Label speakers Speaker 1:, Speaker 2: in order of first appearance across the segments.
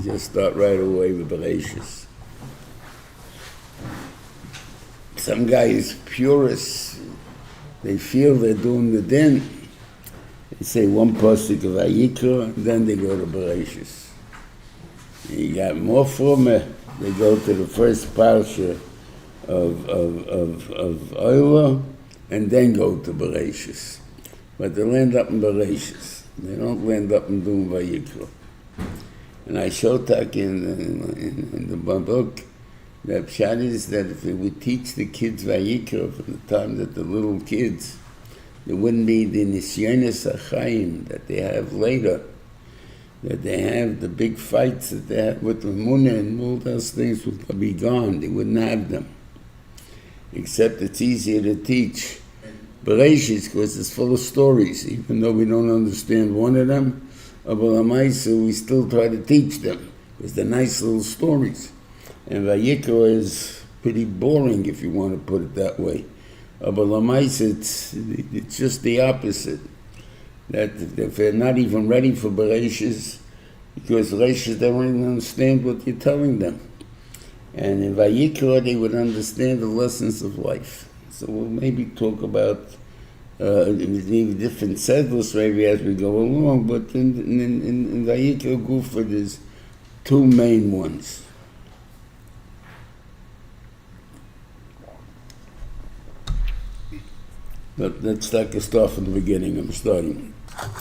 Speaker 1: Just start right away with Bereshis. Some guys, purists, they feel they're doing the din. They say one pasuk of Vayikra, and then they go to Bereshis. You got more from it, they go to the first parsha of Oila, and then go to Bereshis. But they land up in Bereshis. They don't land up in doing Vayikra. And I showed that in the book, that pshat is that if they would teach the kids Vayikra from the time that the little kids, there wouldn't be the nisyonos Chaim that they have later, that they have the big fights that they have with the munah and all those things would be gone. They wouldn't have them. Except it's easier to teach Bereshis because it's full of stories, even though we don't understand one of them. But we still try to teach them because they're nice little stories. And Vayikra is pretty boring if you want to put it that way. But it's just the opposite. That if they're not even ready for Bereshis, because Bereshis they don't even understand what you're telling them. And in Vayikra they would understand the lessons of life. So we'll maybe talk about different sedlos maybe as we go along, but in Vayikra Gufa there's two main ones. But let's start from the beginning. I'm starting.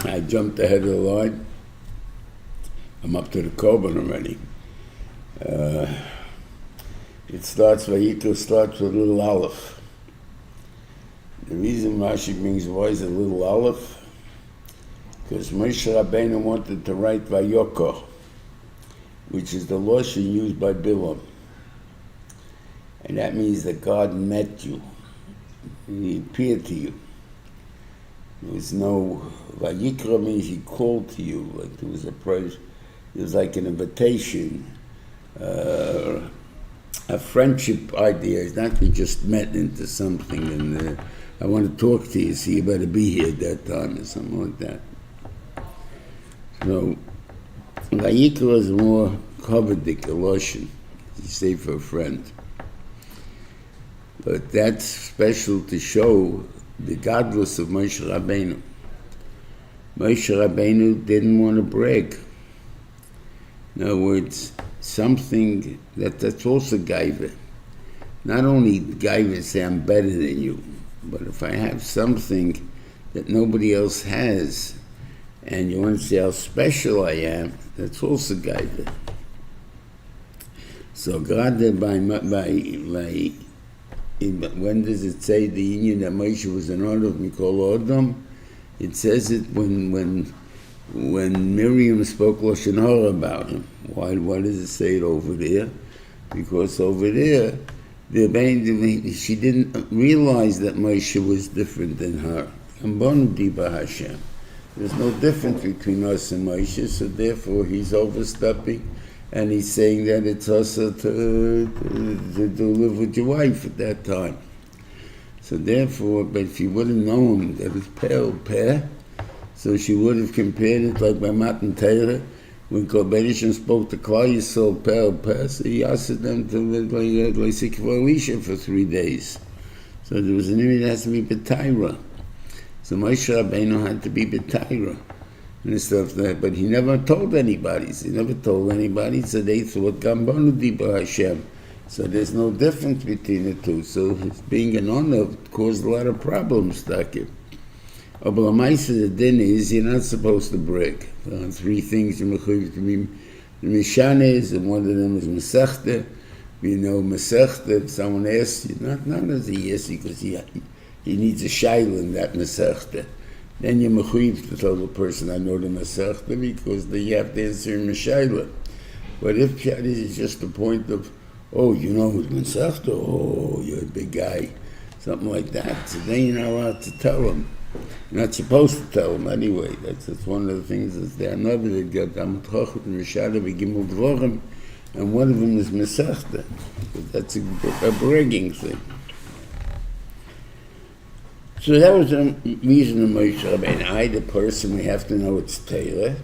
Speaker 1: I jumped ahead of the line. I'm up to the Korban already. Vayikra starts with a little aleph. The reason Rashi brings why is a little aleph, because Moshe Rabbeinu wanted to write Vayikra, which is the lashon used by Bilam. And that means that God met you. He appeared to you. There was no Vayikra means he called to you, like there was a praise. It was like an invitation, a friendship idea. It's not we just met into something and I want to talk to you, so you better be here at that time or something like that. So Vayikra is more kovedik, a lashon, you say for a friend. But that's special to show the godless of Moshe Rabbeinu. Moshe Rabbeinu didn't want to brag. In other words, something that's also gaiva. Not only gaiva say I'm better than you, but if I have something that nobody else has, and you want to say how special I am, that's also gaiva. So God when does it say the union that Moshe was an honor of Mikol Adam? It says it when Miriam spoke Lashon Hara about him. Why does it say it over there? Because over there, she didn't realize that Moshe was different than her. There's no difference between us and Moshe, so therefore he's overstepping. And he's saying that it's also to live with your wife at that time. So therefore, but if you would have known that it's peh, so she would have compared it like by Matan Torah, when Korbedishon spoke to Klal Yisrael peh, so he asked them to live like Sikva for 3 days. So there was an image that has to be B'Taira. So Moshe Rabbeinu had to be B'Taira. And stuff like that, but he never told anybody. So they thought Gambanu Diba Hashem. So there's no difference between the two. So his being an honor caused a lot of problems. But the din is you're not supposed to brag. There are 3 things you're mechuyev to be mishanes, and one of them is mesechta. You know mesechta. If someone asks you, not as a yes, because he needs a shaila in that mesechta. Then you're mechuyev to tell the person, I know the Masechta, because you have to answer in Meshayla. But if Pshat is just the point of, oh, you know who's Masechta? Oh, you're a big guy. Something like that. So then you're not allowed to tell him. You're not supposed to tell him anyway. That's one of the things that's there. Another that got Amatchochet and Meshayla, Begimel Dvorim, and one of them is Masechta. That's a bragging thing. So that was the reason of Moshe Rabbeinu. The person, we have to know it's Torah.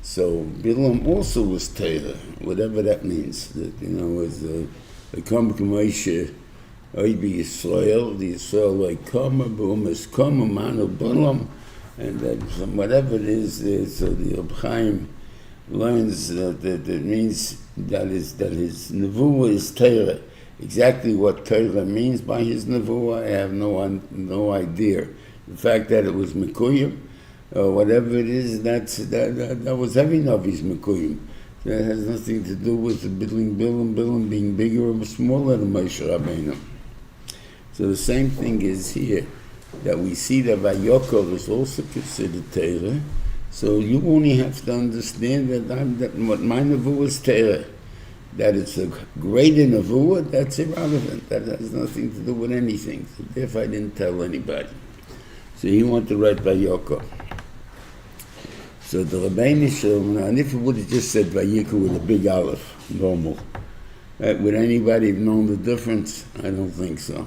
Speaker 1: So Bilam also was Torah, whatever that means. That, was the Kam K'Moshe Oibi Yisrael, the Yisrael like Kama, Boom is Kama, Manu Bilam, and that whatever it is, so the Chaim learns that it means that his nevuah is Torah. Exactly what Torah means by his nevuah, I have no idea. The fact that it was Mekuyim, whatever it is, that was every Navi's Mekuyim. That has nothing to do with the Bilam being bigger or smaller than Moshe Rabbeinu. So the same thing is here, that we see that Vayikra is also considered Torah. So you only have to understand that what my nevuah is Torah. That it's a greater nevuah, that's irrelevant. That has nothing to do with anything. So therefore I didn't tell anybody. So he wanted to write Vayikra. So the Rebbeinu Shalom, and if it would have just said Vayikra with a big aleph, normal, would anybody have known the difference? I don't think so.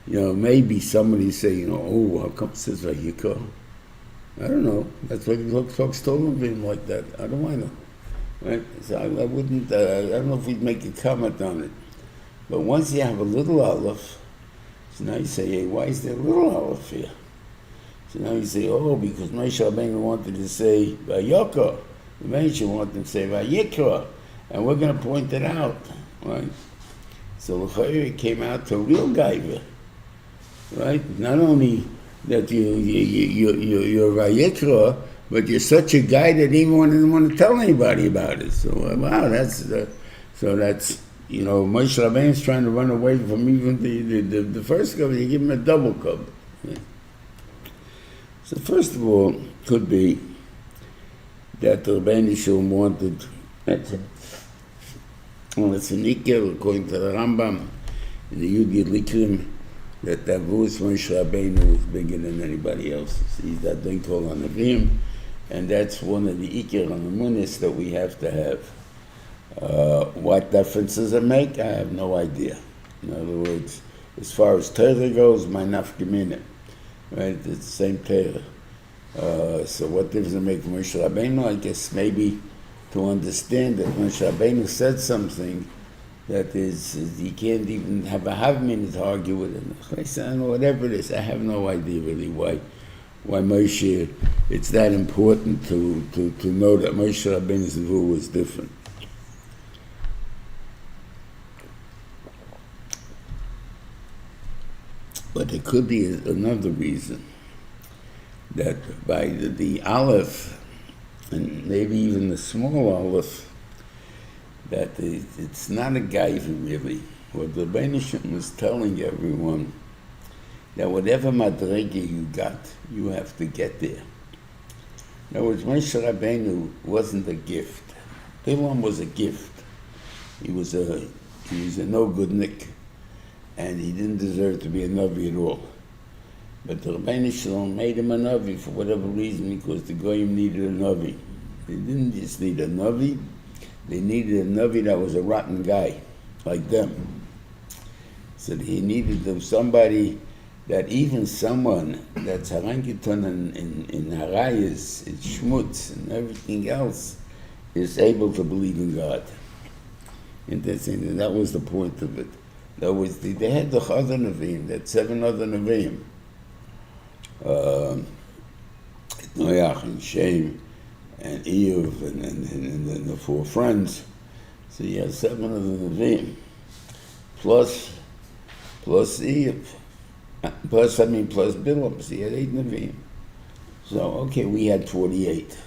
Speaker 1: Maybe somebody say, oh, how come it says Vayikra? I don't know. That's what folks told him like that. I don't know. Right? So I wouldn't, I don't know if we'd make a comment on it. But once you have a little aleph, so now you say, hey, why is there a little aleph here? So now you say, oh, because Moshe Rabbeinu wanted to say Vayikra. The Moshe wanted to say Vayikra. And we're going to point it out. Right? So it came out to a real gaiva. Right? Not only that you're Vayikra, but you're such a guy that even didn't want to tell anybody about it. So wow, that's Moshe Rabbeinu's trying to run away from even the first cover. You give him a double cover. Yeah. So first of all, could be that the Rebbeinu Shalom wanted. It's an Iker, according to the Rambam in the Yud Likrim, that voice Moshe Rabbeinu was bigger than anybody else. He's that thing called on Avim, and that's one of the Iker on the Munis that we have to have. What differences it make, I have no idea. In other words, as far as Torah goes, my nafkamina, right? It's the same Torah. So what difference it make Moshe Rabbeinu? I guess maybe to understand that Moshe Rabbeinu said something that is, you can't even have a half minute to argue with him. I don't know, whatever it is, I have no idea really why Moshe, it's that important to know that Moshe Rabbeinu's nevuah was different. But there could be another reason, that by the aleph, and maybe even the small aleph, that it's not a gaiva really. What the Beniman was telling everyone, that whatever madrega you got, you have to get there. In other words, Moshe Rabbeinu wasn't a gift. Bilam was a gift. He was a no-goodnik, and he didn't deserve to be a Navi at all. But the Rebbeinu Shalom made him a Navi for whatever reason, because the Goyim needed a Navi. They didn't just need a Navi, they needed a Navi that was a rotten guy, like them. So he needed them somebody that even someone that's harangiton in harayas, in shmutz, and everything else, is able to believe in God. And that was the point of it. That was they had the other Nevi'im, that 7 other Nevi'im. Noach and Shem and Eov and the 4 friends. So you had 7 other Nevi'im. Plus Eov. Plus Bilam. So you had 8 Nevi'im. So, okay, we had 48.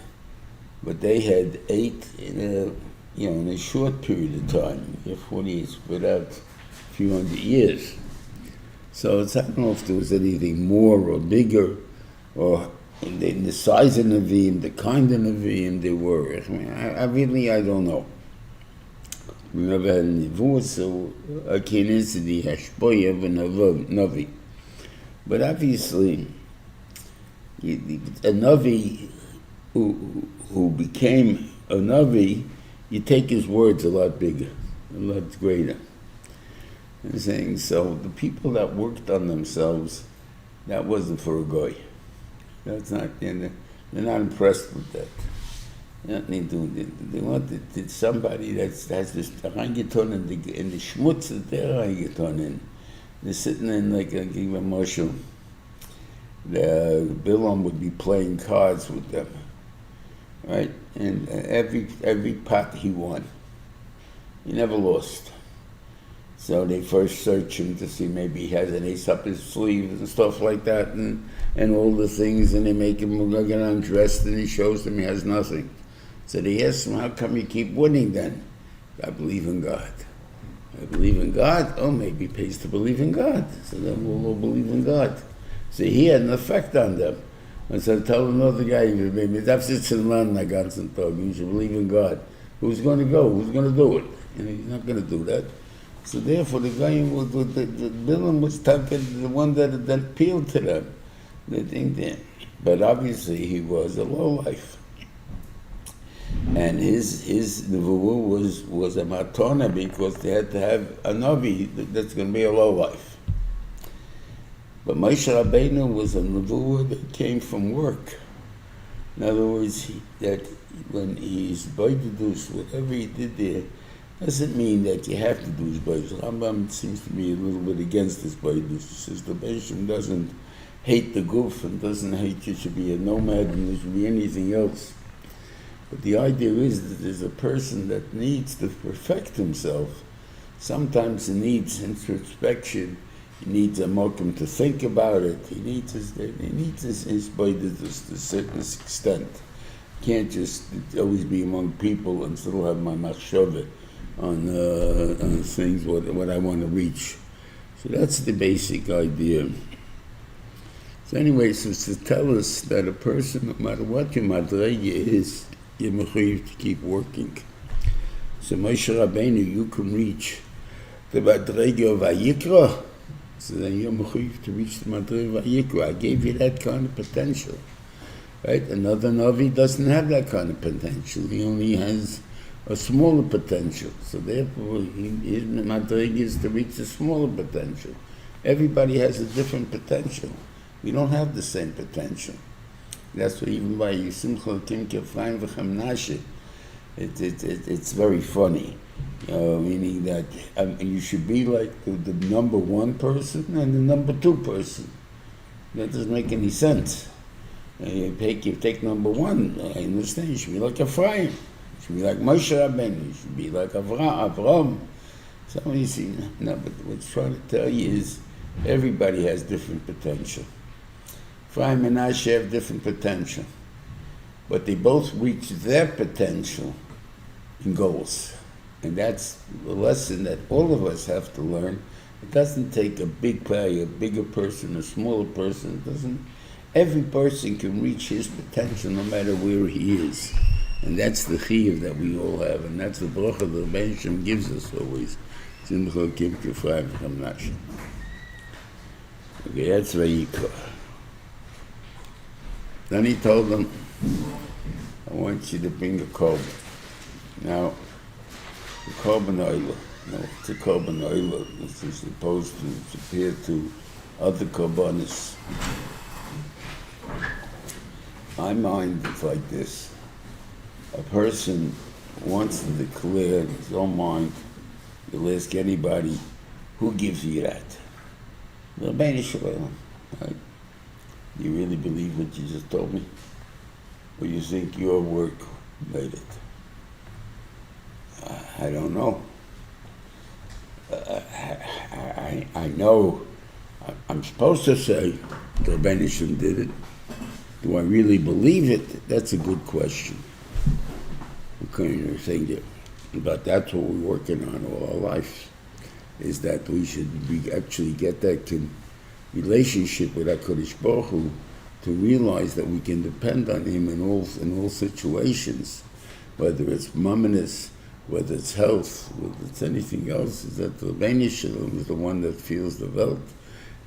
Speaker 1: But they had 8 in a short period of time. You have 48 spread out a few hundred years. So I don't know if there was anything more or bigger, or in the size of Nevi'im, the kind of Nevi'im they were. I mean, I don't know. We never had any nevuah, so I can't answer the hashboya of a Navi. But obviously, a Navi who became a Navi, you take his words a lot bigger, a lot greater. I'm saying, so the people that worked on themselves, that wasn't for a goy. That's not, they're not impressed with that. They wanted somebody that has this reingetan in the schmutz that they're reingetan in. They're sitting in like a marshal. The Bilam would be playing cards with them, right? And every pot he won. He never lost. So they first search him to see maybe he has an ace up his sleeve and stuff like that, and all the things, and they make him get undressed, and he shows them he has nothing. So they ask him, how come you keep winning then? I believe in God. I believe in God? Oh, maybe it pays to believe in God. So then we'll all believe in God. So he had an effect on them. And so I tell another guy, maybe that's it in land, you should believe in God. Who's going to go? Who's going to do it? He's not going to do that. So therefore, the guy the Bilam was talking, the one that appealed to them. They think that. But obviously, he was a lowlife. And his nevuah was a matona because they had to have a navi that's going to be a lowlife. But Moshe Rabbeinu was a nevuah that came from work. In other words, that when he's baidus, whatever he did there, doesn't mean that you have to do his baidus. Rambam seems to be a little bit against his baidus. He says the Beishim doesn't hate the goof and doesn't hate you should be a nomad and there should be anything else. But the idea is that there's a person that needs to perfect himself. Sometimes he needs introspection. He needs a mokum to think about it. He needs his baidus to a certain extent. Can't just always be among people and still have my machshava on things what I want to reach. So that's the basic idea. So anyway, so to tell us that a person, no matter what your madrege is, you're mechuyev to keep working. So Moshe Rabbeinu, you can reach the madrege of Vayikra. So then you're mechuyev to reach the madrege of Vayikra. I gave you that kind of potential. Right? Another Navi doesn't have that kind of potential. He only has a smaller potential. So therefore, his madrege is to reach a smaller potential. Everybody has a different potential. We don't have the same potential. That's why even by Simcha Kimke Efraim V'Chamnashe, it's very funny. Meaning that you should be like the number one person and the number two person. That doesn't make any sense. You take number one, I understand, you should be like Efraim. You should be like Moshe Rabbeinu. You should be like Avram. So you see, no, but what's trying to tell you is everybody has different potential. Ephraim and Menashe have different potential, but they both reach their potential in goals. And that's the lesson that all of us have to learn. It doesn't take a big player, a bigger person, a smaller person. It doesn't. Every person can reach his potential no matter where he is. And that's the chiyuv that we all have, and that's the bracha that the Beishim gives us always. Simcha Kimke Efraim V'Chamnashe. Okay, that's Vayikra. Then he told them, I want you to bring a korban. Now, the korban oil, it's a korban oil, this is supposed to compare to other korbanos. My mind is like this. A person wants to declare in his own mind, you'll ask anybody, who gives you that? The Rebbeinu Shalom, right? You really believe what you just told me? Or you think your work made it? I don't know. I know I'm supposed to say the Rebbeinu did it. Do I really believe it? That's a good question. Okay, you're saying but that's what we're working on all our life, is that we should actually get that relationship with HaKadosh Baruch Hu to realize that we can depend on Him in all situations, whether it's mamonos, whether it's health, whether it's anything else, is that the Rebbeinu Shalom is the one that feels the Welt,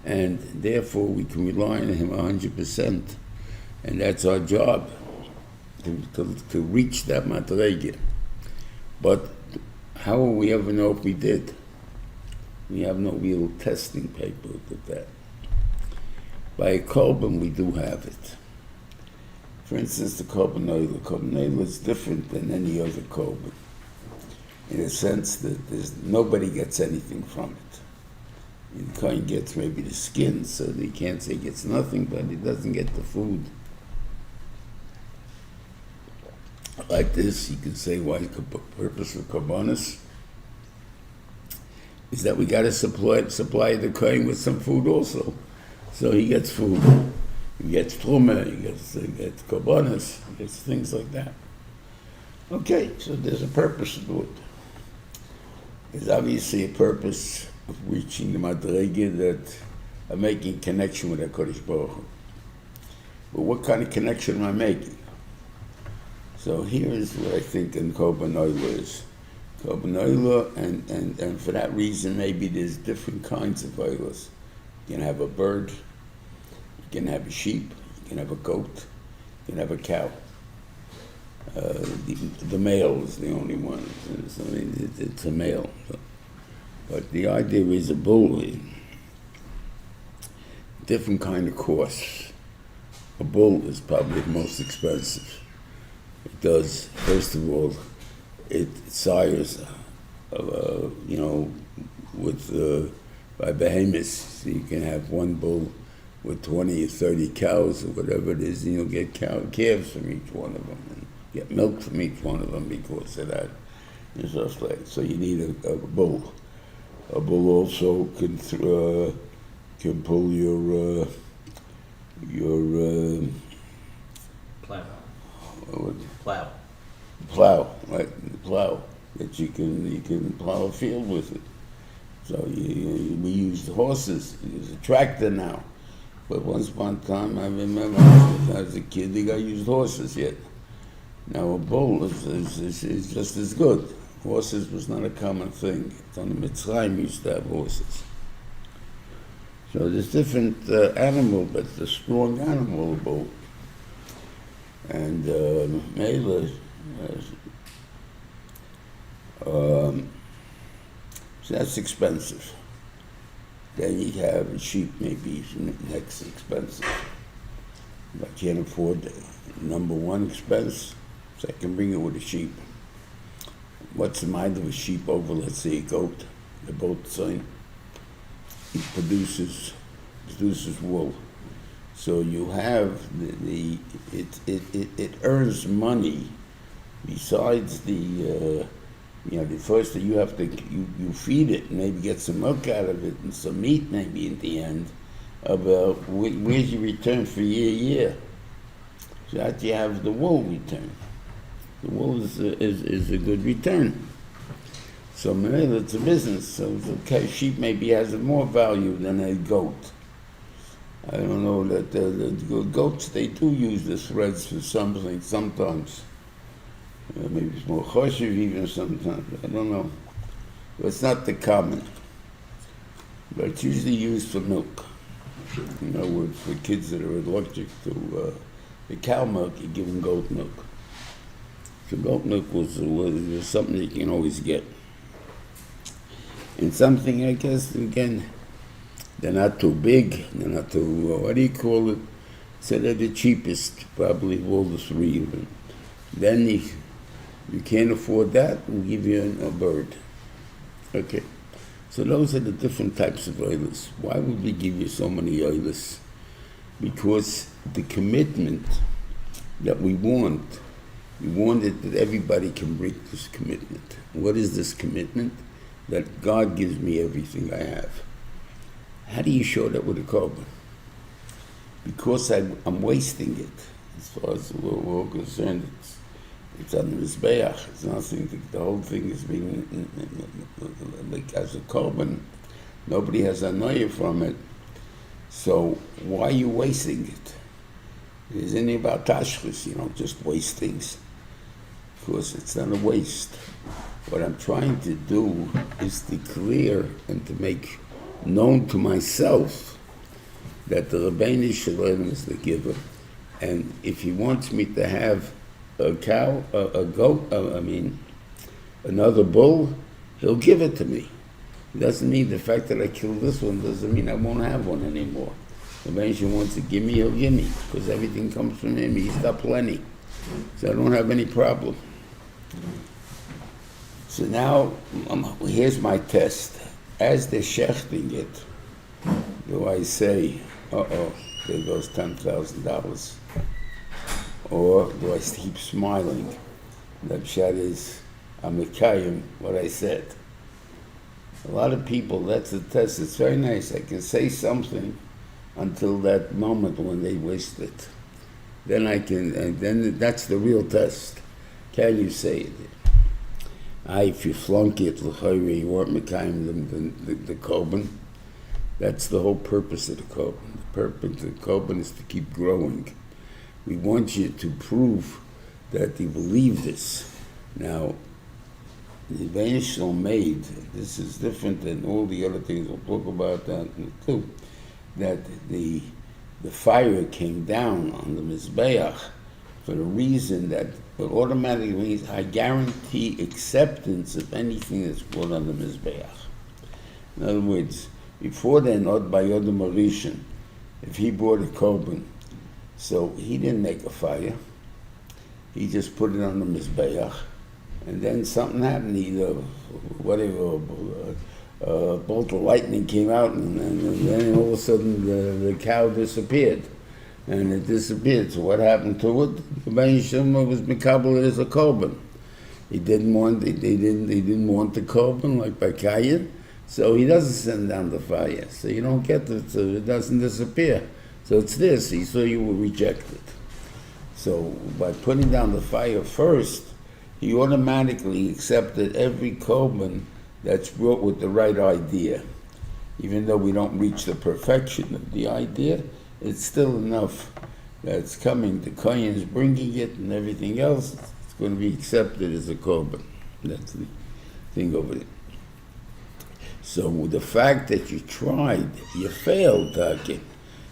Speaker 1: and therefore we can rely on Him 100%. And that's our job, to reach that madrege. But how will we ever know if we did? We have no real testing paper with that. By a korban, we do have it. For instance, the korban oil. The korban oil is different than any other korban, in a sense that nobody gets anything from it. The Kohen gets maybe the skin, so he can't say he gets nothing, but he doesn't get the food. Like this, you can say why the purpose of korbanos is that we got to supply the Kohen with some food also. So he gets food, he gets truma, he gets korbanos, he gets things like that. Okay, so there's a purpose to it. There's obviously a purpose of reaching the madrega that I'm making connection with HaKadosh Baruch Hu. But what kind of connection am I making? So here is what I think in korban oil is. Korban oil, and for that reason, maybe there's different kinds of oils. You can have a bird, you can have a sheep, you can have a goat, you can have a cow. The male is the only one. So, I mean, it's a male. So. But the idea is a bull, different kind of cost. A bull is probably the most expensive. It does, first of all, it sires, by behemoths. So you can have one bull with 20 or 30 cows or whatever it is, and you'll get calves from each one of them, and get milk from each one of them because of that. And stuff like. So you need a bull. A bull also can pull your plow, right? Plow that you can plow a field with it. So we use horses. We use a tractor now, but once upon a time, I remember as a kid, they got used horses yet. Now a bull is just as good. Horses was not a common thing. It's only Mitzrayim used to have horses. So there's different animal, but it's a strong animal, a bull. And Mela, so that's expensive. Then you have a sheep, maybe next expensive. I can't afford number one expense, so I can bring it with a sheep. What's the mind of a sheep over, let's say, a goat? They're both the same. It produces wool. So you have it earns money besides the first thing you have to you feed it and maybe get some milk out of it and some meat maybe in the end. Where's your return for year? So that you have the wool return. The wool is a good return. So it's a business. So the sheep maybe has more value than a goat. I don't know that the goats, they do use the threads for something sometimes. Maybe it's more choshev even sometimes. I don't know. But it's not the common. But it's usually used for milk. In other words, for kids that are allergic to the cow milk, you give them goat milk. So goat milk was something that you can always get. And something, I guess, again, they're not too big, they're not too, what do you call it? So they're the cheapest, probably, of all the three. Then you can't afford that, we'll give you a bird. Okay, so those are the different types of oilers. Why would we give you so many oilers? Because the commitment that we want it that everybody can break this commitment. What is this commitment? That God gives me everything I have. How do you show that with a korban? Because I'm wasting it. As far as we're all concerned, it's on the Mizbeach. It's nothing. The whole thing is being like as a korban. Nobody has a noya from it. So why are you wasting it? It isn't about tashchis. You don't just waste things. Of course, it's not a waste. What I'm trying to do is to clear and to make known to myself that the Rabbeinu Shalom is the giver. And if he wants me to have a cow, a goat, another bull, he'll give it to me. It doesn't mean the fact that I killed this one doesn't mean I won't have one anymore. The Benishim wants to give me, he'll give me, because everything comes from him. He's got plenty. So I don't have any problem. So now, here's my test. As they're shechting it, do I say, uh-oh, there goes $10,000? Or do I keep smiling? The pshat is, I'm mekayim what I said. A lot of people, that's the test. It's very nice. I can say something until that moment when they wished it. Then I can, and then that's the real test. Can you say it? If you flunk it, you weren't mekayim the korban. That's the whole purpose of the korban. The purpose of the korban is to keep growing. We want you to prove that you believe this. Now, the Benishal made, this is different than all the other things we'll talk about that too, that the fire came down on the Mizbeach for the reason that it automatically means I guarantee acceptance of anything that's brought on the Mizbeach. In other words, before then, Od by Yodam Arishan, if he brought a korban, so he didn't make a fire, he just put it on the Mizbeach, and then something happened, either whatever, a bolt of lightning came out, and then all of a sudden the cow disappeared. And it disappeared. So what happened to it? The Benishim was mekabel as a korban. He didn't want the korban like by Kayin, so he doesn't send down the fire. So you don't get it, so it doesn't disappear. So it's this, he saw you were rejected. So by putting down the fire first, he automatically accepted every korban that's brought with the right idea. Even though we don't reach the perfection of the idea, it's still enough that it's coming, the Kohen is bringing it and everything else, it's going to be accepted as a korban. That's the thing over there. So the fact that you tried, you failed, Taki,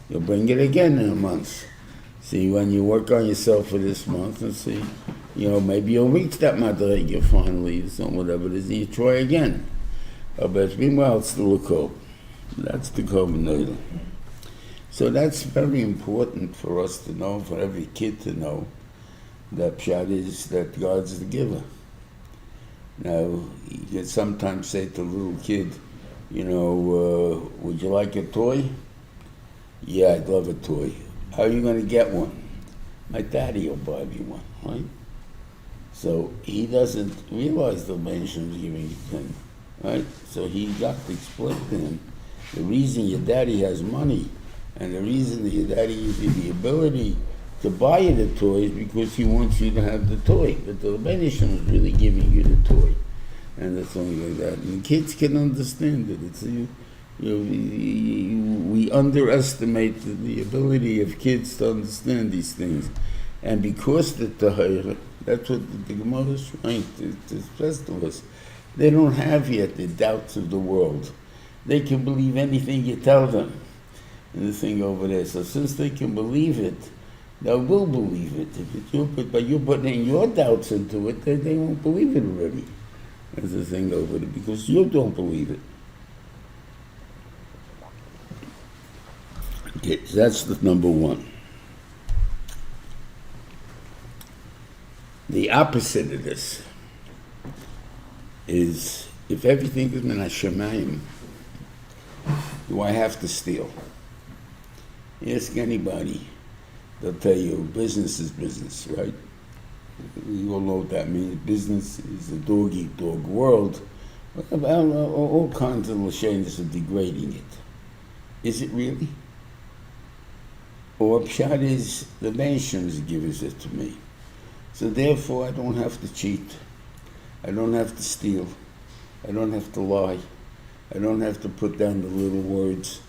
Speaker 1: you'll bring it again in a month. See, when you work on yourself for this month and see, maybe you'll reach that madrega finally, or whatever it is, and you try again. But meanwhile, it's still a korban. That's the korban. So that's very important for us to know, for every kid to know, that pshat is that God's the giver. Now, you can sometimes say to a little kid, would you like a toy? Yeah, I'd love a toy. How are you going to get one? My daddy will buy me one, right? So he doesn't realize the Benishim is giving it to him, right? So he got to explain to him the reason your daddy has money and the reason that your daddy gives you the ability to buy you the toy is because he wants you to have the toy. But the Benishim is really giving you the toy. And that's only like that. And kids can understand it. It's we underestimate the ability of kids to understand these things. And because the Tahira, that's what the Gemara is trying to express to us. They don't have yet the doubts of the world. They can believe anything you tell them in the thing over there. So since they can believe it, they will believe it. But you're putting in your doubts into it, they won't believe it already. There's the thing over there, because you don't believe it. Okay, so that's the number one. The opposite of this is, if everything is min hashamayim, do I have to steal? Ask anybody, they'll tell you business is business, right? We all know what that means. Business is a dog-eat-dog world. About all kinds of lashonos of degrading it. Is it really? Or pshat is the Benishim gives it to me. So therefore I don't have to cheat. I don't have to steal. I don't have to lie. I don't have to put down the little words,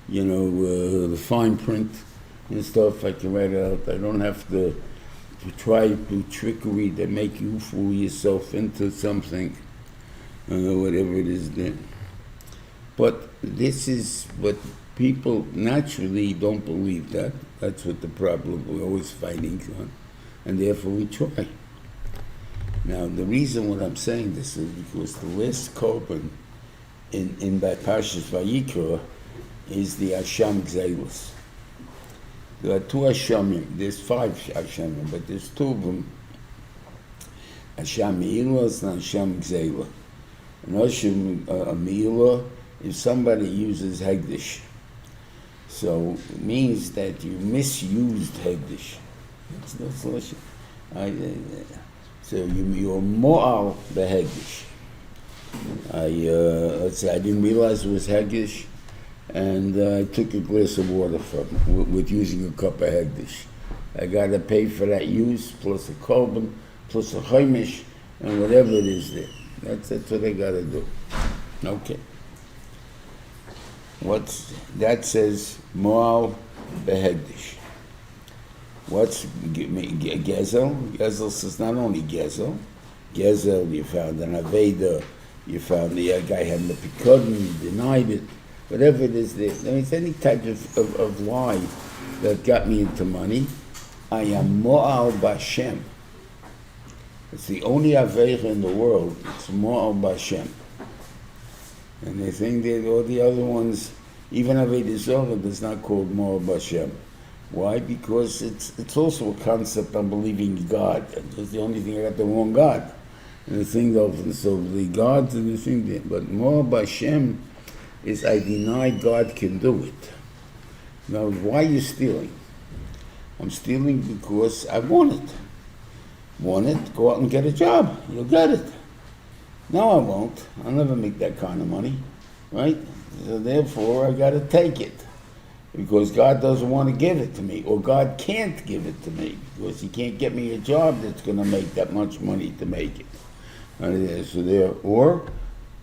Speaker 1: the fine print and stuff I can write out. I don't have to try to do trickery that make you fool yourself into something, whatever it is then. But this is what people naturally don't believe that. That's what the problem, we're always fighting on, and therefore we try. Now, the reason what I'm saying this is because the last korban in by Parshas Vayikra is the Asham Gzeilos. There are two Hashemim. There's 5 Hashemim, but there's 2 of them. Hashem Me'ilah and Hashem Gzeilah. And Hashem Me'ilah, if somebody uses Hegdish, so it means that you misused Hegdish. That's Hashem. So you're Mo'al the Hegdish. Let's say I didn't realize it was Hegdish, and I took a glass of water from it with using a cup of Hegdish. I got to pay for that use, plus a korban, plus a chaimish, and whatever it is there. That's what I got to do. Okay. That says Mo'al behegdish. What's Gezel? Gezel says not only Gezel. Gezel, you found an Aveda, you found the guy had the Pikodim, you denied it. Whatever it is there. I mean, it's any type of lie that got me into money. I am Mo'al B'Hashem. It's the only Aveira in the world. It's Mo'al B'Hashem. And they think that all the other ones, even Aveda Zorah, is not called Mo'al B'Hashem. Why? Because it's also a concept of believing in God. That's the only thing I got the wrong God. And the thing of, so the gods and the thing there. But Mo'al B'Hashem is I deny God can do it. Now, why are you stealing? I'm stealing because I want it. Want it? Go out and get a job. You'll get it. No, I won't. I'll never make that kind of money. Right? So therefore, I got to take it. Because God doesn't want to give it to me, or God can't give it to me, because He can't get me a job that's going to make that much money to make it. Or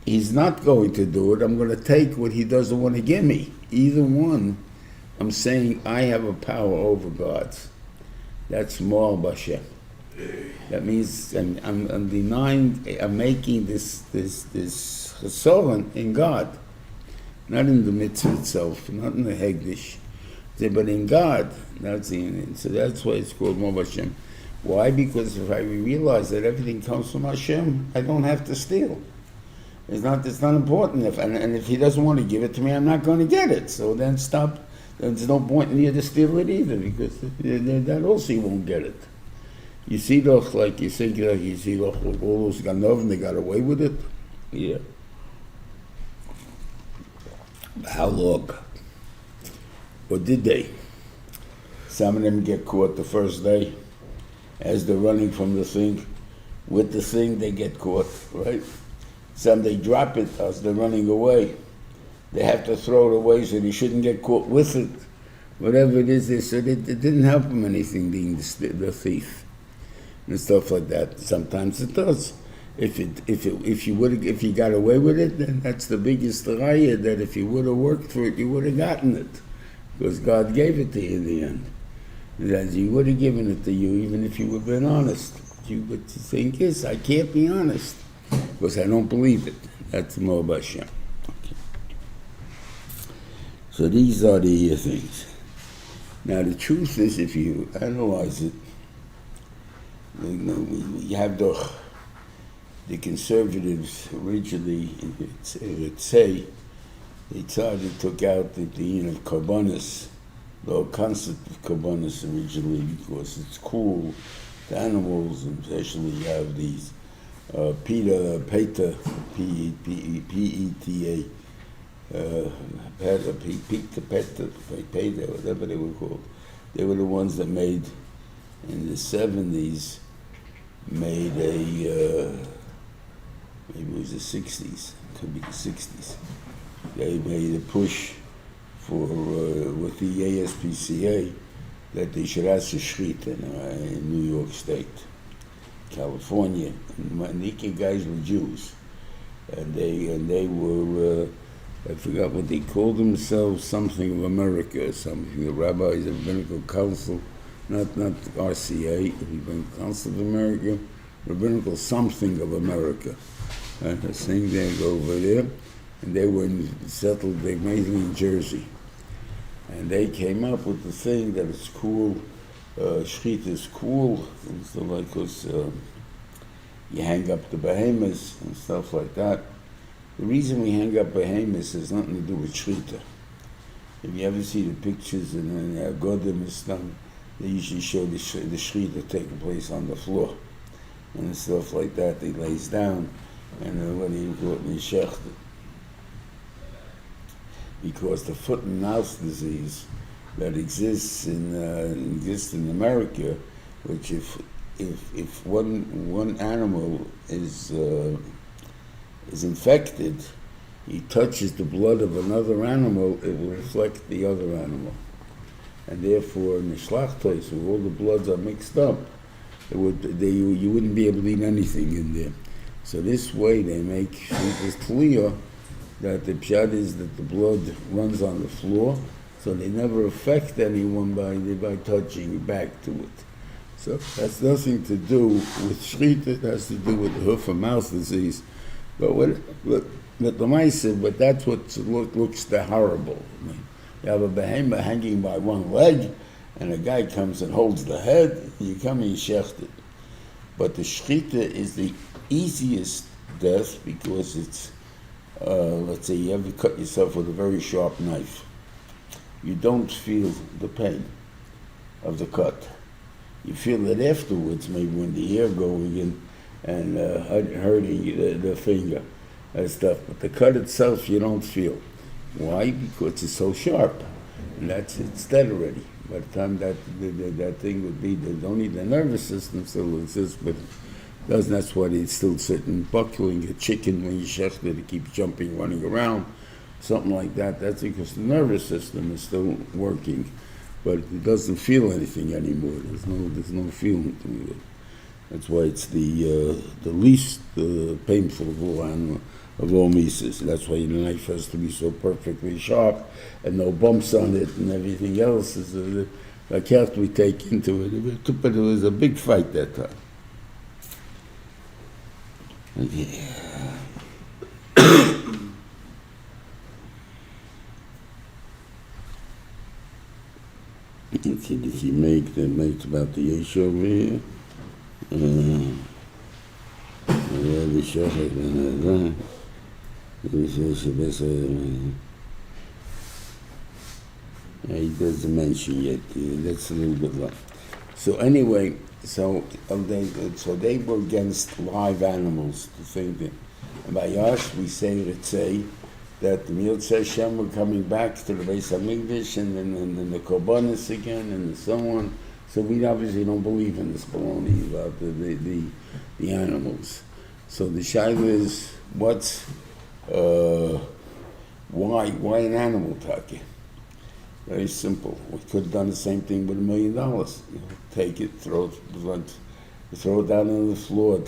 Speaker 1: He's not going to do it. I'm going to take what He doesn't want to give me. Either one, I'm saying I have a power over God's. That's Mo'al B'Hashem. That means I'm denying. I'm making this chesaron in God. Not in the mitzvah itself, not in the Hegdish, but in God. That's so that's why it's called Mo'al B'Hashem. Why? Because if I realize that everything comes from Hashem, I don't have to steal. It's not important. And if He doesn't want to give it to me, I'm not going to get it. So then stop. There's no point in you to steal it either, because that also you won't get it. You see, though, like you think, you see, all those Ganovim, they got away with it. Yeah. How long? Or did they? Some of them get caught the first day as they're running from the thing. With the thing, they get caught, right? Some they drop it as they're running away. They have to throw it away so they shouldn't get caught with it. Whatever it is, they said it didn't help them anything being the thief and stuff like that. Sometimes it does. If you got away with it, then that's the biggest raya, that if you would have worked for it, you would have gotten it, because God gave it to you in the end. That He would have given it to you, even if you would have been honest. But the thing is, I can't be honest because I don't believe it. That's Mo'al B'Hashem. Okay. So these are the things. Now the truth is, if you analyze it, you have the conservatives originally, let's say, they took out the dean of Karbonis, the whole concept of Karbonis originally, because it's cool to animals, and especially you have these PETA, PETA, whatever they were called. They were the ones that made, in the 70s, made maybe it was the 60s, could be the 60s. They made a push for, with the ASPCA, that they should ask a shrit in New York State, California. And the guys were Jews. And they were, I forgot what they called themselves, something of America or something. The rabbis of Rabbinical Council, not RCA, Rabbinical Council of America, Rabbinical something of America. And the thing they go over there, and they were settled, they mainly in Jersey. And they came up with the thing that it's cool, shrit is cool, and stuff like, because you hang up the behemoths and stuff like that. The reason we hang up behemoths has nothing to do with shrita. If you ever see the pictures in the Godim Islam, they usually show the Shrita taking place on the floor and stuff like that. He lays down and when he caught in Shechted. Because the foot and mouth disease that exists in America, which if one animal is infected, he touches the blood of another animal, it will reflect the other animal. And therefore, in the Shlachtos, where all the bloods are mixed up, you wouldn't be able to eat anything in there. So this way they make this clear that the pshat is that the blood runs on the floor, so they never affect anyone by touching back to it. So that's nothing to do with Shlit, it has to do with the hoof and mouth disease. But but that's what looks the horrible. I mean, you have a behemoth hanging by one leg, and a guy comes and holds the head, you come and you shecht it. But the Shchita is the easiest death because it's, let's say you ever cut yourself with a very sharp knife. You don't feel the pain of the cut. You feel it afterwards, maybe when the hair going in and hurting the finger and stuff. But the cut itself, you don't feel. Why? Because it's so sharp, and it's dead already. By the time that thing would be, there's only the nervous system still exists, but doesn't. That's why it's still sitting buckling a chicken when you shecht it. It keeps jumping, running around, something like that. That's because the nervous system is still working, but it doesn't feel anything anymore. There's no feeling to it. That's why it's the least painful of all mises. That's why the knife has to be so perfectly sharp and no bumps on it, and everything else is a care we take into it. But it was a big fight that time. Yeah. Did he make about the Yesh over here? The Shachar, he doesn't mention yet. That's a little bit long. So anyway, so they were against live animals. To think that, and by Yash we say that the Mitzvah Hashem were coming back to the Beis Hamikdash and then the Korbanos again and so on. So we obviously don't believe in this baloney about the animals. So the shaila is why an animal taki? Very simple. We could have done the same thing with $1 million. Take it, throw it down on the floor,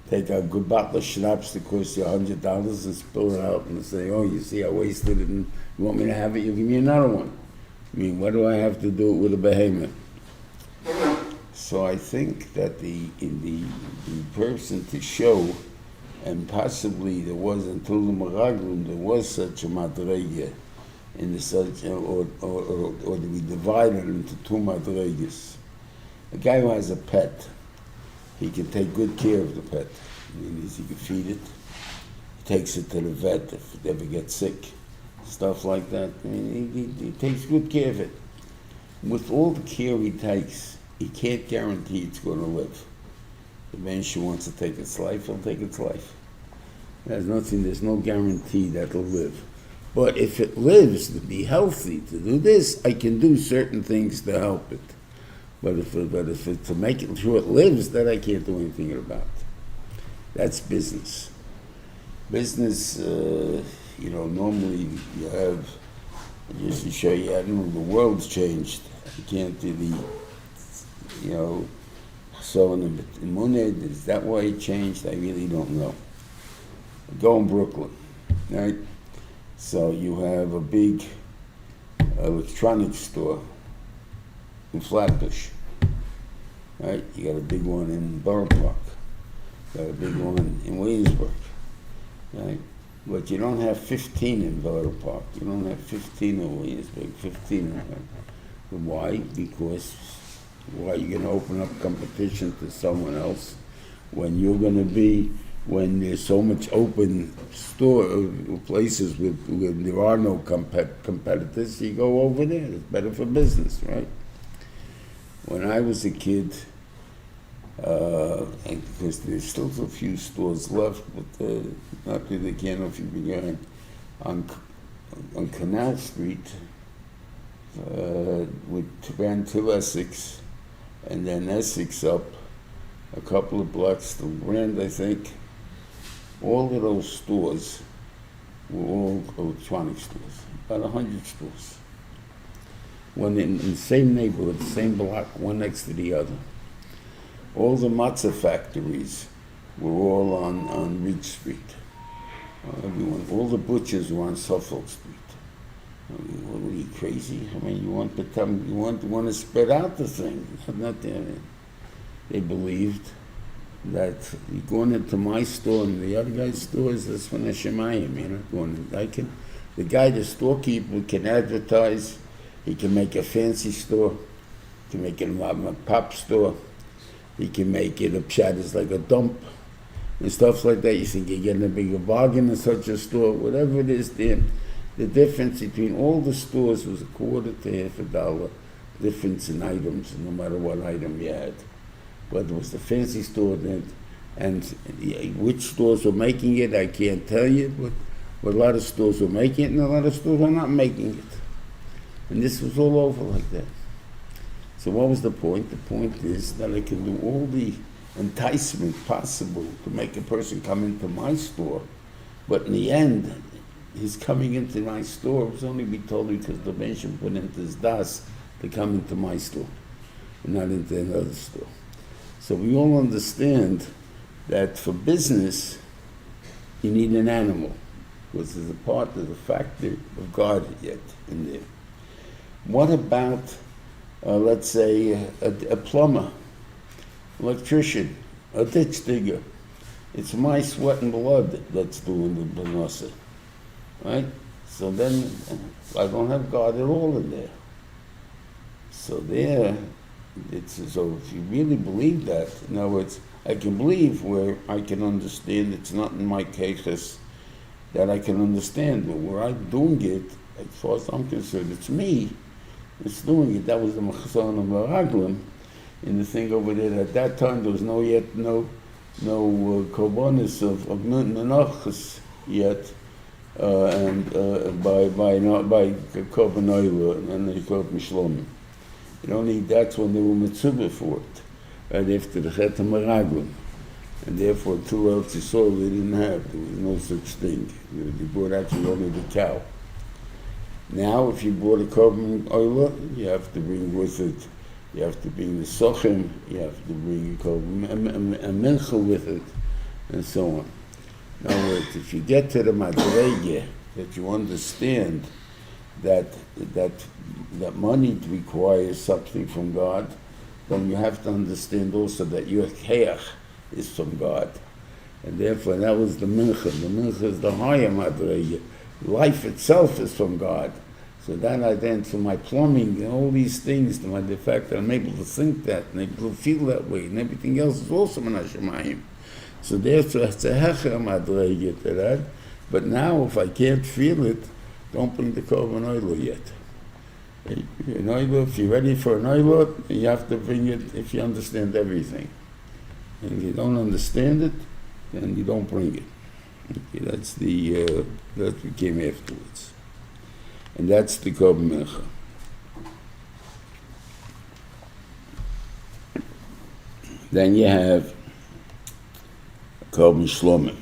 Speaker 1: take a good bottle of schnapps that costs you $100 and spill it out and say, oh, you see I wasted it and you want me to have it, you give me another one. I mean, what do I have to do it with a behemoth? So I think that the person to show, and possibly there was until the Meraglim, there was such a madrega in the such, or we divided into two madregas. A guy who has a pet, he can take good care of the pet. I mean, he can feed it, he takes it to the vet if it ever gets sick, stuff like that. I mean, he takes good care of it. With all the care he takes, he can't guarantee it's going to live. The man who wants to take its life, he'll take its life. There's no guarantee that it'll live. But if it lives to be healthy, to do this, I can do certain things to help it. But if to make it sure it lives, that I can't do anything about. That's business. Business, normally you have, just to show you, the world's changed. You can't really, so in Muned, is that why it changed? I really don't know. Go in Brooklyn, right? So you have a big electronics store in Flatbush, right? You got a big one in Borough Park, got a big one in Williamsburg, right? But you don't have 15 in Borough Park. You don't have 15 in Williamsburg, 15 in Why? Because why are you going to open up competition to someone else when you're going to be when there's so much open store places with there are no competitors, you go over there. It's better for business, right? When I was a kid, because there's still a few stores left, but not that they can't if you've been going on Canal Street, ran till Essex, and then Essex up a couple of blocks to Grand, I think. All of those stores were all electronic stores, about 100 stores. One in the same neighborhood, same block, one next to the other. All the matzah factories were all on Ridge Street. All the butchers were on Suffolk Street. What are you, crazy? I mean, you want to spread out the thing. They believed that you're going into my store and the other guy's stores, that's when Shemayim, you're not going in. The guy, the storekeeper, can advertise, he can make a fancy store, he can make it a pop store, he can make it a pshat is like a dump, and stuff like that. You think you're getting a bigger bargain in such a store, whatever it is there. The difference between all the stores was a quarter to $50 difference in items, no matter what item you had. Whether it was the fancy store then, and which stores were making it, I can't tell you, but a lot of stores were making it, and a lot of stores were not making it. And this was all over like that. So what was the point? The point is that I can do all the enticement possible to make a person come into my store, but in the end, his coming into my store was only be told because the mention put into his das to come into my store, and not into another store. So we all understand that for business, you need an animal, which is a part of the factor of God yet in there. What about, let's say, a plumber, electrician, a ditch digger? It's my sweat and blood that's doing the benasa, right? So then I don't have God at all in there. So there, so if you really believe that, in other words, I can believe where I can understand it's not in my cases that I can understand, but where I'm doing it, as far as I'm concerned, it's me that's doing it. That was the Machzon of Meraglim in the thing over there. At that time, there was no korbanos of menachos yet, and by korban oil, and they called Mishlomi. That's when they were mitzvah for it, right after the Chet HaMeraglim. And therefore, 2 Eretz Yisrael they didn't have. There was no such thing. They brought actually only the cow. Now, if you brought a korban oil, you have to bring with it, you have to bring the sochim, you have to bring a mincha with it, and so on. In other words, if you get to the madrege, that you understand that money requires something from God, then you have to understand also that your keach is from God. And therefore, that was the mincha. The mincha is the higher madrege. Life itself is from God. So that I then, for my plumbing and all these things, the fact that I'm able to think that and able to feel that way, and everything else is also min hashemayim. So therefore, it's a hecher madrege to that. But now, if I can't feel it, don't bring the korban oil yet. An oil, if you're ready for an oil, you have to bring it if you understand everything. And if you don't understand it, then you don't bring it. Okay, that's what came afterwards. And that's the korban mincha. Then you have korban shlomo.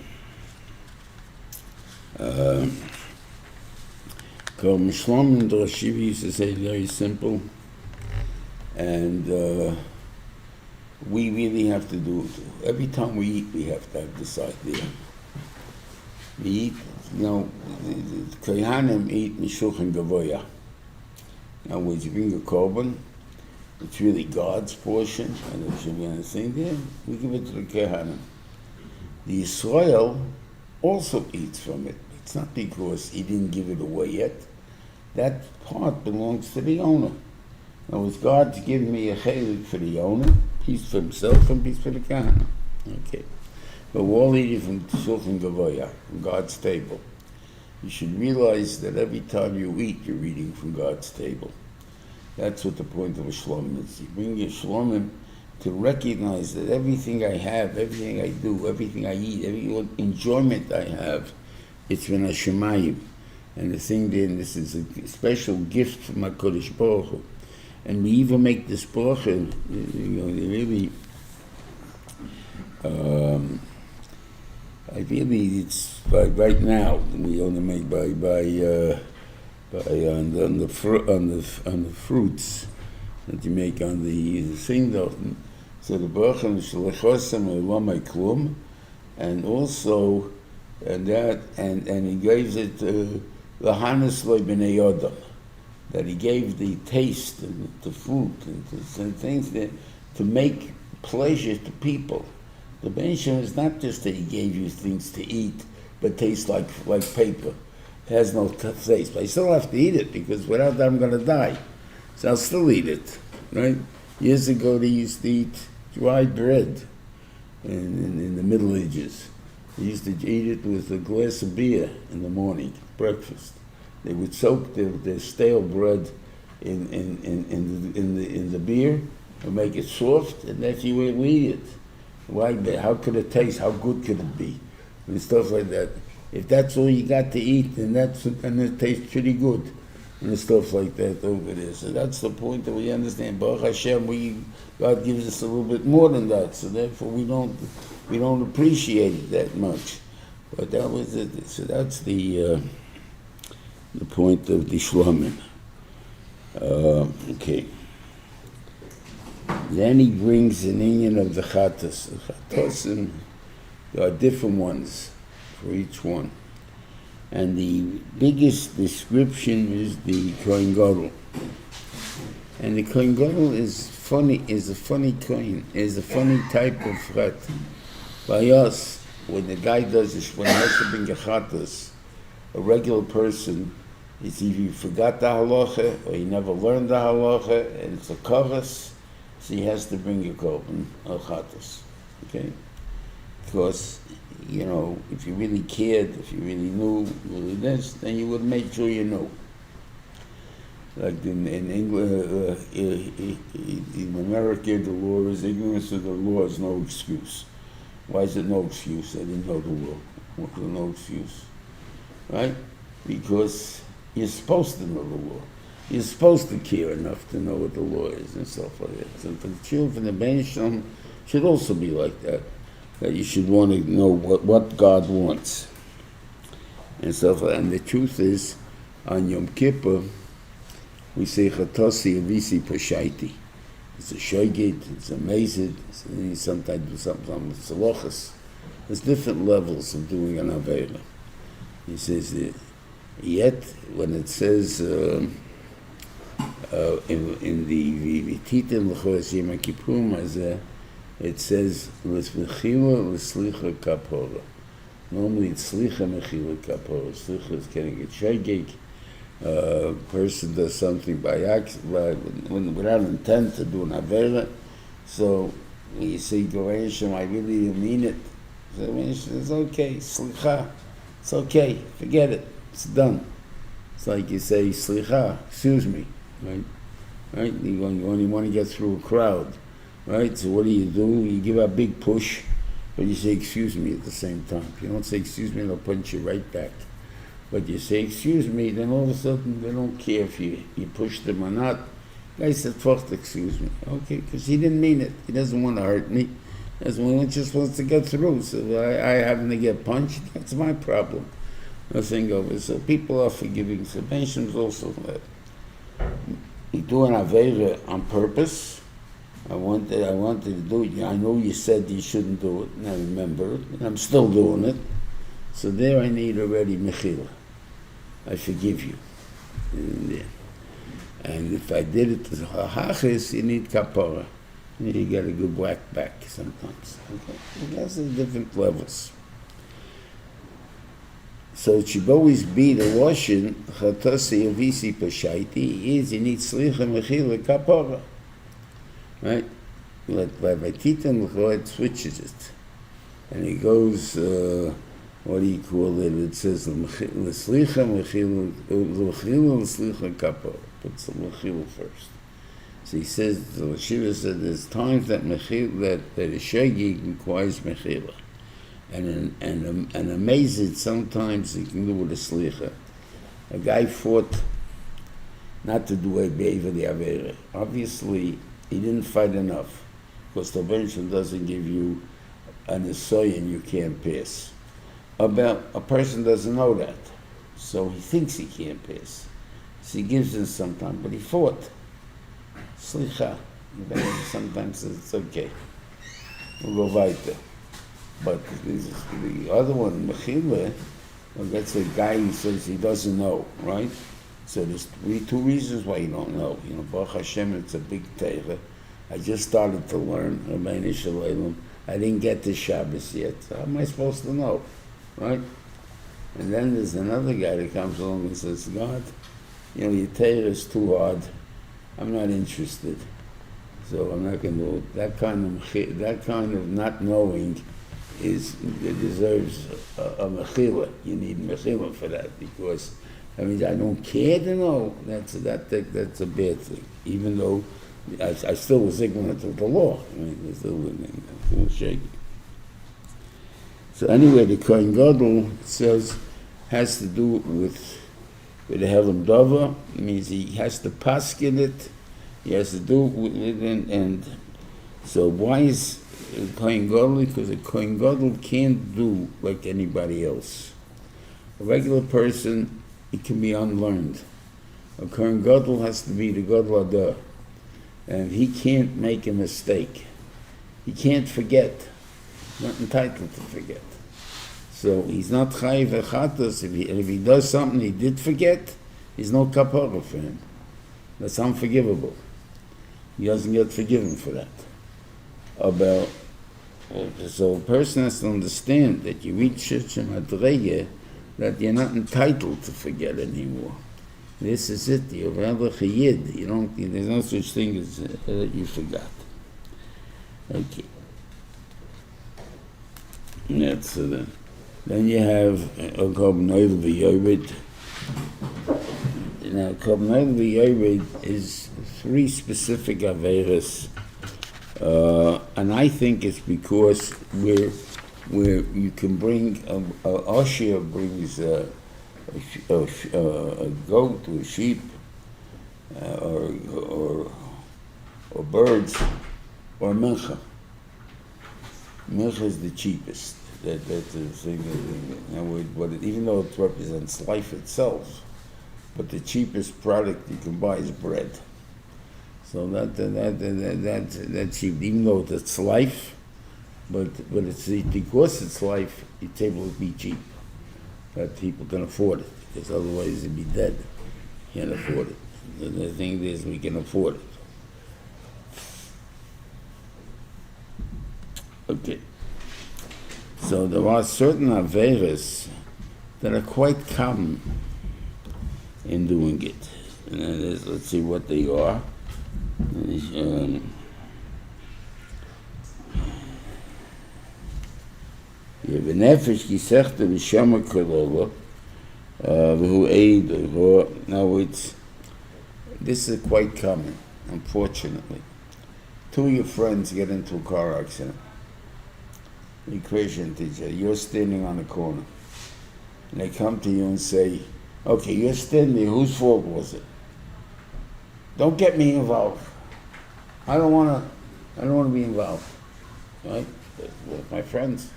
Speaker 1: Korban shlomo, the Rashiva used to say very simple, and we really have to do it. Every time we eat, we have to have this idea. We eat, the Kohanim eat mishulchan gavoya. In other words, you bring a korban, it's really God's portion, and there should be anything there, we give it to the Kohanim. The Yisrael also eats from it. It's not because he didn't give it away yet. That part belongs to the owner. In other words, God's given me a chelik for the owner, piece for himself and piece for the Kohanim. Okay. but we're all eating from Shulchan Gavoya, from God's table. You should realize that every time you eat, you're eating from God's table. That's what the point of a shlom is. You bring your shlomim to recognize that everything I have, everything I do, everything I eat, every enjoyment I have, it's from Hashemayim. And the thing then, this is a special gift from HaKadosh Baruch Hu. And we even make this bracha, really, I really, it's right now, we only make on the fruits that you make on the thing though. So the bracha is shlechosem elamai klum, and also and he gave it lahanas lo b'nei yodam, that he gave the taste and the fruit and things that to make pleasure to people. The benishim is not just that he gave you things to eat, but taste like paper. It has no taste. But I still have to eat it because without that I'm going to die. So I'll still eat it, right? Years ago they used to eat dry bread in the Middle Ages. They used to eat it with a glass of beer in the morning, breakfast. They would soak their stale bread in the beer and make it soft, and that's the way we eat it. Why? How could it taste? How good could it be? And stuff like that. If that's all you got to eat, then it tastes pretty good, and stuff like that over there. So that's the point that we understand. Baruch Hashem, God gives us a little bit more than that. So therefore, we don't appreciate it that much. But that was it. So that's the point of the shlomim. Okay. Then he brings an inyan of the chatas. The chatasim, there are different ones for each one. And the biggest description is the Kohen Gadol. And the Kohen Gadol is a funny Kohen, is a funny type of chat. By us, when the guy does this, when he has to bring a chatas, a regular person, is either he forgot the halacha, or he never learned the halacha, and it's a kavas, so he has to bring a korban, a chatas, okay? Because, if you really cared, if you really knew really this, then you would make sure you knew. Like in England, in America, the law is ignorance of the law is no excuse. Why is it no excuse? They didn't know the law. What was no excuse? Right? Because you're supposed to know the law. You're supposed to care enough to know what the law is and stuff like that. So the children of the Benisham should also be like that. That you should want to know what God wants. And stuff like that. And the truth is, on Yom Kippur, we say Chatosi Avisi Pashaiti. It's a Shogit, it's a Mazid, sometimes do something with Salochas. There's different levels of doing an Avera. He says that yet when it says in the Titan L'chores Yom Kippurim, it says L'smechila L'slicha Kapora. Normally it's Slicha Mechila Kapora. Slicha is getting a Shogit. Person does something by accident, without intent to do an avera. So when you say G'Rashim, I really didn't mean it. So it's okay, slicha, it's okay, forget it, it's done. It's like you say slicha, excuse me, right? You only want to get through a crowd, right? So what do? You give a big push, but you say excuse me at the same time. If you don't say excuse me, they'll punch you right back. But you say, excuse me, then all of a sudden they don't care if you push them or not. Guy said, first, excuse me. Okay, because he didn't mean it. He doesn't want to hurt me. He just wants to get through. So I happen to get punched, that's my problem. Nothing over. So people are forgiving. So mentions also that. You do an Avera on purpose. I wanted to do it. I know you said you shouldn't do it, and I remember it, and I'm still doing it. So there I need already mechila. I forgive you. And if I did it to hachis, you need kapara. You get a good whack back sometimes. Okay? That's the different levels. So it should always be the lashon chatasi avisi pashaiti is you need slicha mechila kapara. Right? But by titan it switches it. and he goes, what do you call it? It says l'slicha mechila l'slicha kappa. Puts the mechila first. So he says, the Shiva said, there's times that mechila, that a shegi requires mechila, and amazing sometimes he can do with a slicha. A guy fought not to do a be'eva the avera. Obviously, he didn't fight enough, because the Benjamin doesn't give you an asoy and you can't pass. About a person doesn't know that, so he thinks he can't pass. So he gives him some time, but he fought. Slicha. Sometimes it's okay. We'll go Vayikra. But the other one, mechila, well, that's a guy who says he doesn't know, right? So there's two reasons why you don't know. You know, Baruch Hashem, it's a big teira. I just started to learn Rabbeinu Shalom. I didn't get to Shabbos yet. So how am I supposed to know, right? And then there's another guy that comes along and says, God, you know, your teira is too hard. I'm not interested. So I'm not going to do it. That kind of not knowing it deserves a mechila. You need mechila for that, because I don't care to know. That's a bad thing. Even though I still was ignorant of the law. It's still shaky. So anyway, the Kohen Gadol says has to do with the Helam Dava. It means he has to paskin it. He has to do with it, and so why is Kohen Gadol? Because a Kohen Gadol can't do like anybody else. A regular person, it can be unlearned. A Kohen Gadol has to be the Gadol Adah, and he can't make a mistake. He can't forget. Not entitled to forget. So he's not chayiv echatos. If he does something he did forget, there's no kapara for him. That's unforgivable. He doesn't get forgiven for that. So a person has to understand that you reach such a madrege that you're not entitled to forget anymore. This is it. You're rather chayid. There's no such thing as that you forgot. Okay. That's then you have a Kobnoil V'Yored. Now, Kobnoil V'Yored is 3 specific averas, and I think it's because where you can bring Osher brings a goat or a sheep or birds or mincha. Mincha is the cheapest. That's the thing. Even though it represents life itself, but the cheapest product you can buy is bread. So that's cheap. Even though it's life, but it's because it's life, it's able to be cheap. That people can afford it, because otherwise it'd be dead. Can't afford it. The thing is, we can afford it. Okay. So there are certain averas that are quite common in doing it. And let's see what they are. V'nefesh kisechta v'shama kolova v'hu eid. Now this is quite common, unfortunately. 2 of your friends get into a car accident. The Christian teacher, you're standing on the corner, and they come to you and say, okay, you're standing there, whose fault was it? Don't get me involved. I don't want to be involved, right? With my friends.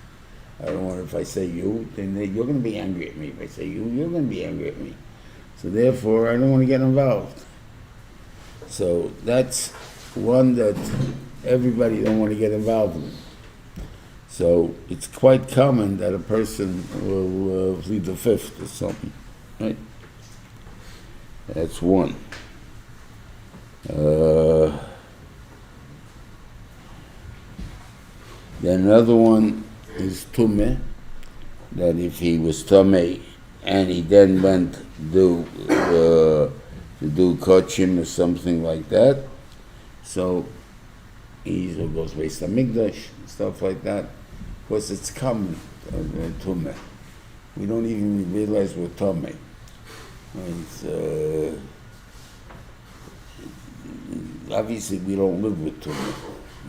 Speaker 1: I don't want, if I say you, then you're going to be angry at me. If I say you, you're going to be angry at me. So therefore, I don't want to get involved. So that's one that everybody don't want to get involved in. So it's quite common that a person will plead the fifth or something, right? That's one. Then another one is tumeh, that if he was tumeh and he then went to do kachim or something like that, so he goes based on mikdash and stuff like that. because it's common, tumah. We don't even realize we're tumah. Obviously, we don't live with tumah.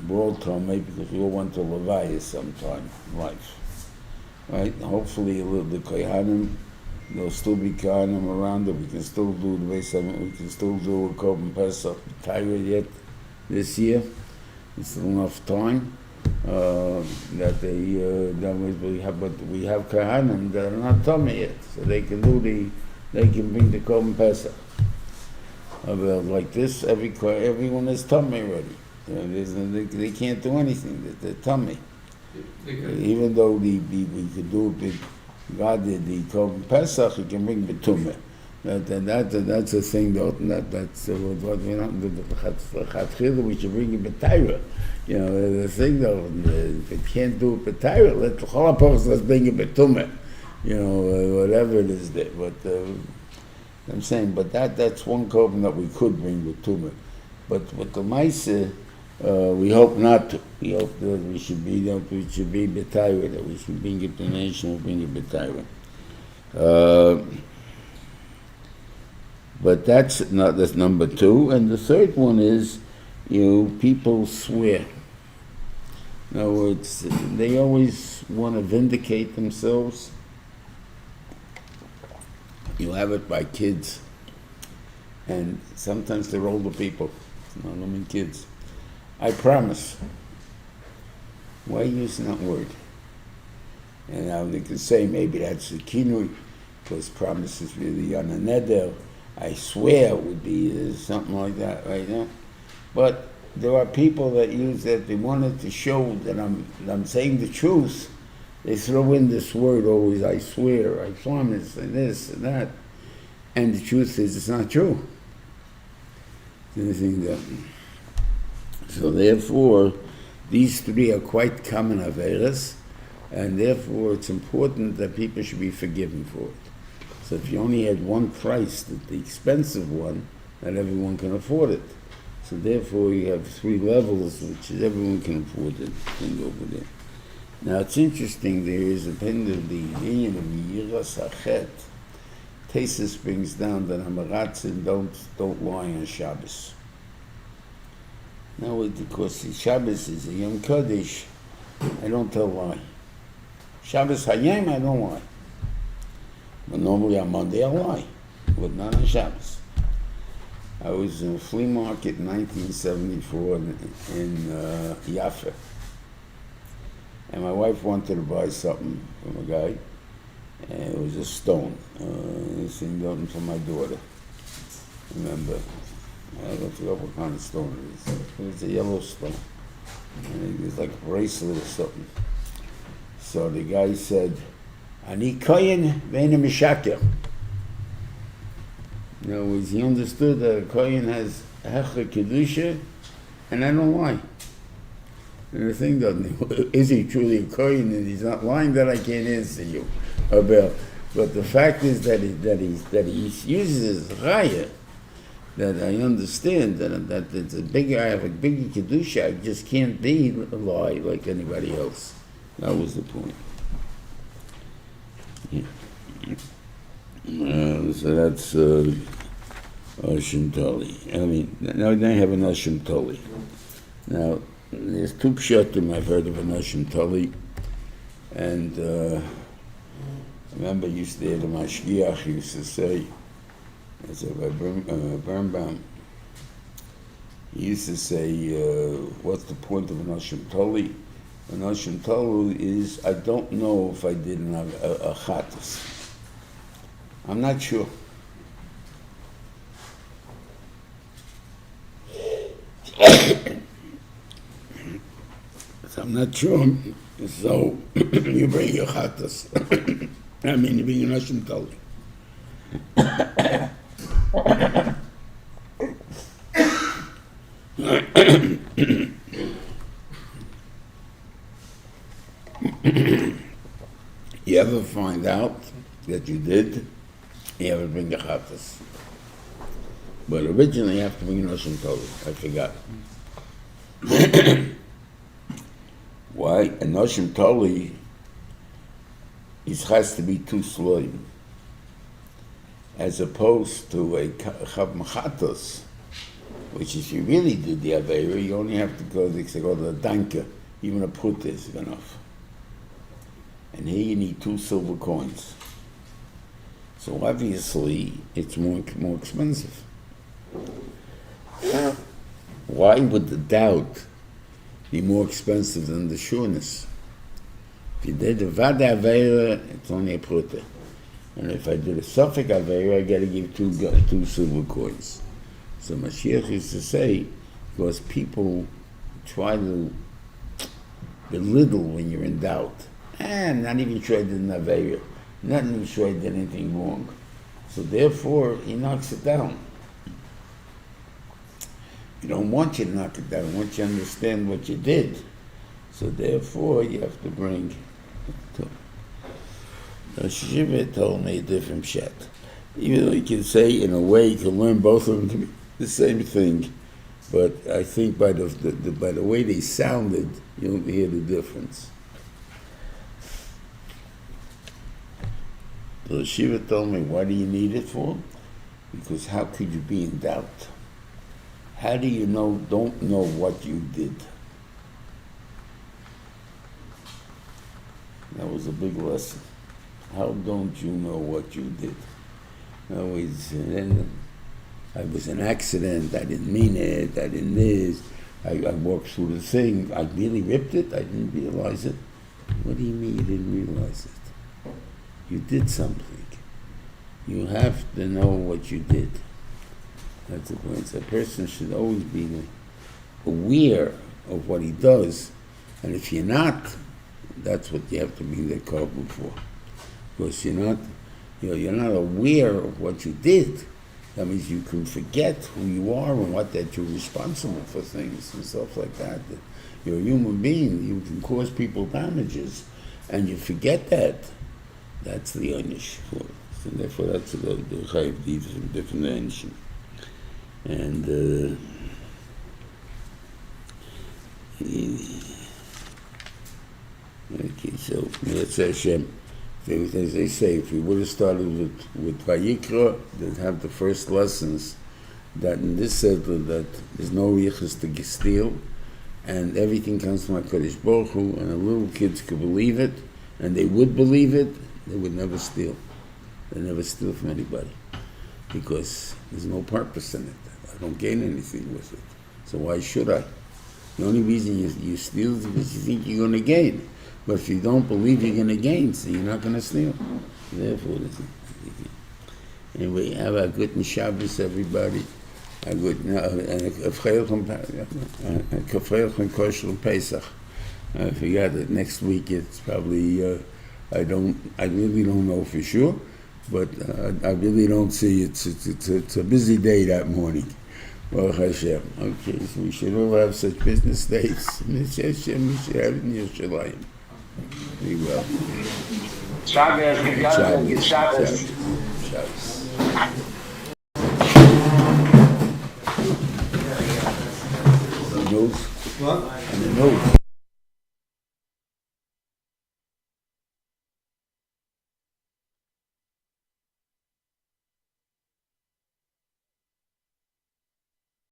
Speaker 1: We're all tumah because we all went to Levaya sometime in life. Right? Hopefully, the Kohanim, there'll still be Kohanim around it. We can still do the way we can still do a Korban Pesach Tyrant yet this year. It's still enough time that we have Kohanim that are not tummy yet, so they can bring the Korban Pesach. Like this, everyone is tummy already. They can't do anything. They're tummy. Even though we could do it, God did the Korban Pesach, he can bring the tumah. That's a thing. That's what we don't do. We should bring it b'tayra. The thing though, if it can't do it b'tayra, let the whole person let's bring it b'tumah. Whatever it is there. But I'm saying, but that's one korban that we could bring b'tumah. But with the ma'aseh, we hope not to. We hope that we should be b'tayra, that we should bring it to the nation, we'll bring it b'tayra. But that's number two. And the third one is, people swear. In other words, they always want to vindicate themselves. You have it by kids. And sometimes they're older people. I mean kids. I promise. Why are you using that word? And now they can say maybe that's the kinui, because promise is really on a neder. I swear it would be something like that, right now. But there are people that use that. They wanted to show that I'm saying the truth. They throw in this word always, I swear, I promise, and this and that. And the truth is, it's not true. So therefore, these three are quite common averas, and therefore it's important that people should be forgiven for it. So if you only had one price, the expensive one, not everyone can afford it. So therefore you have three levels, which is everyone can afford it, thing over there. Now it's interesting, there is a opinion of the union of Vayikra Sachet. Tesis brings down that Hamaratzin don't lie on Shabbos. Now because Shabbos is a Yom Kodesh, I don't tell lie. Shabbos Hayim, I don't lie. But normally on Monday I lie, but not on Shabbos. I was in a flea market in 1974 in Yafa. And my wife wanted to buy something from a guy, and it was a stone. It seemed open for my daughter. Remember, I don't forget what kind of stone it is. It was a yellow stone. And it was like a bracelet or something. So the guy said, Ani kohen ve'ena mishaker. In other words, he understood that a kohen has hecha kedusha, and I don't lie. And the thing doesn't, is he truly a kohen and he's not lying? That I can't answer you about. But the fact is that he uses raya, that I understand that it's I have a bigger kedusha. I just can't be a lie like anybody else. That was the point. Yeah. So that's Ashim Toli. I mean, now they have an Ashim Toli. Now, there's two pshatim I've heard of an Ashim Toli, and I remember used to hear the Mashgiach used to say, as a Birnbaum, he used to say, what's the point of an Ashim Toli? An Ashim Toli is, I don't know if I did a chatas. I'm not sure. So I'm not sure. So you bring your chatas. I mean, you bring an Ashim Toli. You ever find out that you did, you ever bring the chatas. But originally you have to bring an Ashim Toli. I forgot. Why? Enoshim Toli has to be too slow, as opposed to a Chav Machatos, which if you really do the Aveira, you only have to go to the Danka, even a put is enough. And here you need 2 silver coins. So obviously it's more expensive. Why would the doubt be more expensive than the sureness? If you did the Vada Aveira, it's only a pruta. And if I did a Suffolk Aveira, I got to give 2 silver coins. So Mashiach used to say, because people try to belittle when you're in doubt. I'm not even sure I did an Aveira. Not even sure I did anything wrong. So therefore, he knocks it down. You don't want you to knock it down. I want you to understand what you did. So therefore, you have to bring... The Shiva told me a different shet. Even though you can say, in a way, you can learn both of them to be the same thing. But I think by the way they sounded, you'll hear the difference. The Shiva told me, what do you need it for? Because how could you be in doubt? How do you don't know what you did? That was a big lesson. How don't you know what you did? Then I was an accident, I didn't mean it, I didn't this, I walked through the thing, I really ripped it, I didn't realize it. What do you mean you didn't realize it? You did something. You have to know what you did. That's the point. A person should always be aware of what he does, and if you're not, that's what you have to be the carbon for. Because you're not aware of what you did. That means you can forget who you are and that you're responsible for things and stuff like that. That you're a human being. You can cause people damages, and you forget that. That's the Onish. So therefore, that's the Chayv different Onish. And okay, so let's say Hashem. As they say, if we would have started with Vayikra, they'd have the first lessons that in this sefer that there's no yichus to steal, and everything comes from HaKadosh Baruch Hu, and the little kids could believe it, and they would believe it, they would never steal. They never steal from anybody, because there's no purpose in it. I don't gain anything with it. So why should I? The only reason you steal is because you think you're going to gain. But if you don't believe you're going to gain, so you're not going to steal. Therefore, anyway, have a good Shabbos, everybody. A good Pesach. I forgot that next week it's probably I really don't know for sure, but I really don't see it. It's a busy day that morning. Baruch Hashem. Okay, so we should all have such business days. We should have it in Yerushalayim. Be well. Shabbos. Shabbos. The nose. What? And the nose.